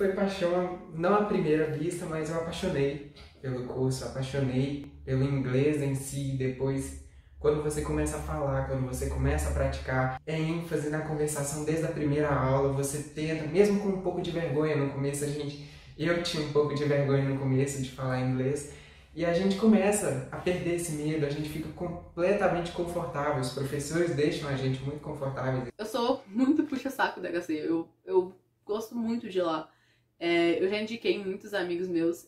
foi paixão, não à primeira vista, mas eu apaixonei pelo curso, apaixonei pelo inglês em si. Depois, quando você começa a falar, quando você começa a praticar, é ênfase na conversação desde a primeira aula. Você tenta, mesmo com um pouco de vergonha no começo, eu tinha um pouco de vergonha no começo de falar inglês, e a gente começa a perder esse medo, a gente fica completamente confortável, os professores deixam a gente muito confortáveis. Eu sou muito puxa-saco da HC, eu gosto muito de lá. Eu já indiquei muitos amigos meus,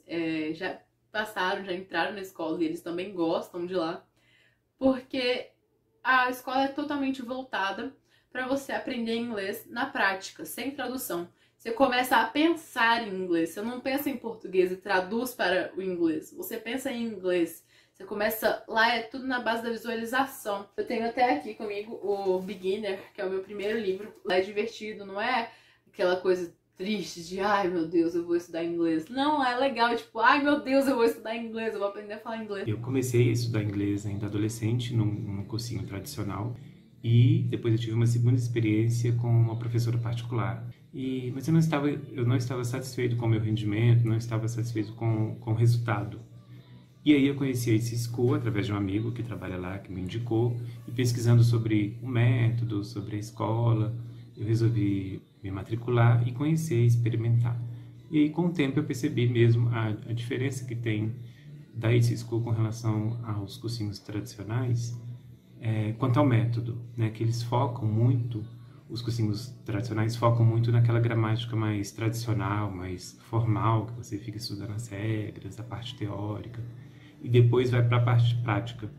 já passaram, já entraram na escola e eles também gostam de lá, porque a escola é totalmente voltada para você aprender inglês na prática, sem tradução. Você começa a pensar em inglês, você não pensa em português e traduz para o inglês, você pensa em inglês. Você começa, lá é tudo na base da visualização. Eu tenho até aqui comigo o Beginner, que é o meu primeiro livro. Lá é divertido, não é aquela coisa triste de ai meu Deus, eu vou estudar inglês. Não, é legal, tipo, ai meu Deus, eu vou estudar inglês, eu vou aprender a falar inglês. Eu comecei a estudar inglês ainda adolescente, num cursinho tradicional. E depois eu tive uma segunda experiência com uma professora particular. Mas eu não estava satisfeito com o meu rendimento, não estava satisfeito com o resultado. E aí eu conheci a AC School através de um amigo que trabalha lá, que me indicou. E pesquisando sobre o método, sobre a escola, eu resolvi me matricular e conhecer, experimentar. E aí com o tempo eu percebi mesmo a diferença que tem da AC School com relação aos cursinhos tradicionais, quanto ao método, né, que eles focam muito, os cursinhos tradicionais focam muito naquela gramática mais tradicional, mais formal, que você fica estudando as regras, a parte teórica, e depois vai para a parte prática.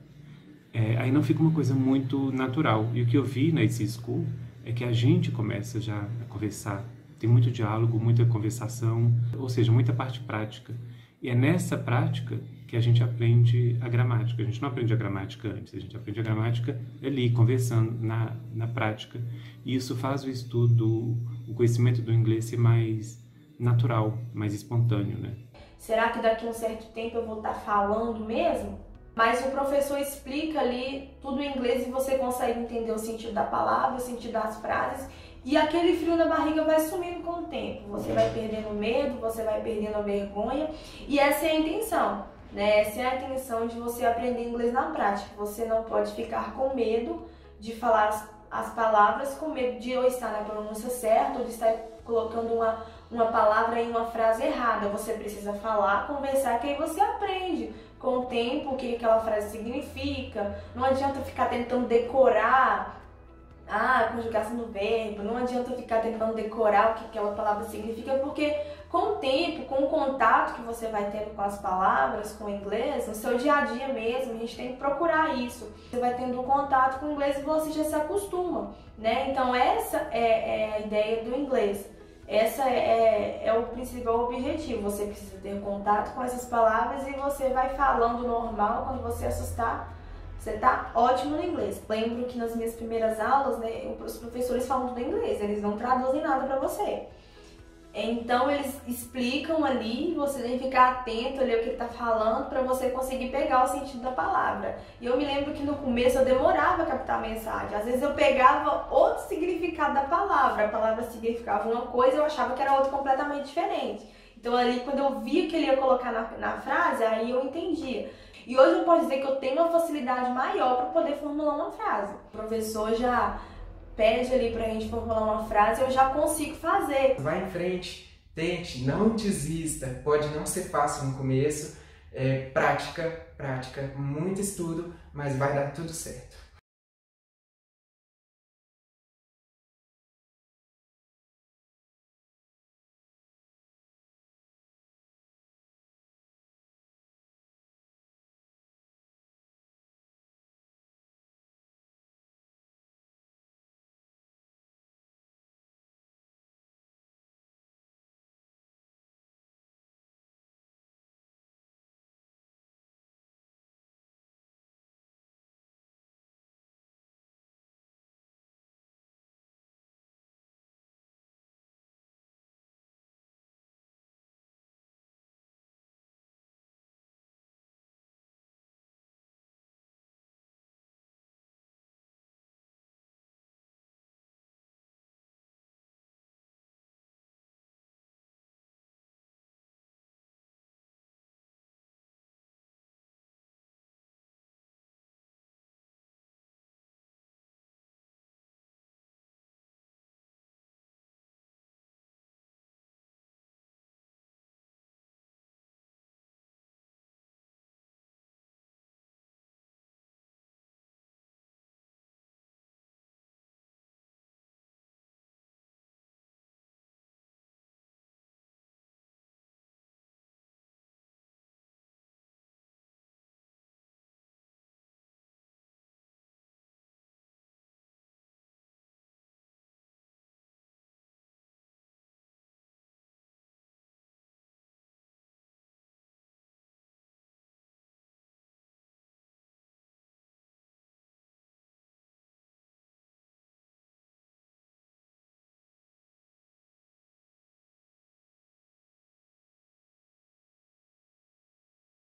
Aí não fica uma coisa muito natural. E o que eu vi na AC School é que a gente começa já a conversar, tem muito diálogo, muita conversação, ou seja, muita parte prática. E é nessa prática que a gente aprende a gramática. A gente não aprende a gramática antes, a gente aprende a gramática ali, conversando na prática. E isso faz o estudo, o conhecimento do inglês ser mais natural, mais espontâneo, né? Será que daqui a um certo tempo eu vou estar falando mesmo? Mas o professor explica ali tudo em inglês e você consegue entender o sentido da palavra, o sentido das frases, e aquele frio na barriga vai sumindo com o tempo. Você vai perdendo o medo, você vai perdendo a vergonha, e essa é a intenção, né? Essa é a intenção de você aprender inglês na prática. Você não pode ficar com medo de falar as palavras, com medo de ou estar na pronúncia certa ou de estar colocando uma palavra em uma frase errada. Você precisa falar, conversar, que aí você aprende com o tempo o que aquela frase significa. Não adianta ficar tentando decorar a conjugação do verbo, não adianta ficar tentando decorar o que aquela palavra significa, porque com o tempo, com o contato que você vai tendo com as palavras, com o inglês, no seu dia a dia mesmo, a gente tem que procurar isso. Você vai tendo um contato com o inglês e você já se acostuma, né? Então essa é a ideia do inglês. Essa é o principal objetivo. Você precisa ter contato com essas palavras e você vai falando normal. Quando você assustar, você tá ótimo no inglês. Lembro que nas minhas primeiras aulas, né, os professores falam tudo em inglês, eles não traduzem nada pra você. Então eles explicam ali, você tem que ficar atento ali ao que ele tá falando para você conseguir pegar o sentido da palavra. E eu me lembro que no começo eu demorava a captar a mensagem. Às vezes eu pegava outro significado da palavra. A palavra significava uma coisa e eu achava que era outra completamente diferente. Então ali quando eu via que ele ia colocar na frase, aí eu entendia. E hoje eu posso dizer que eu tenho uma facilidade maior para poder formular uma frase. O professor já pede ali pra gente formular uma frase, eu já consigo fazer. Vai em frente, tente, não desista. Pode não ser fácil no começo, prática, muito estudo, mas vai dar tudo certo.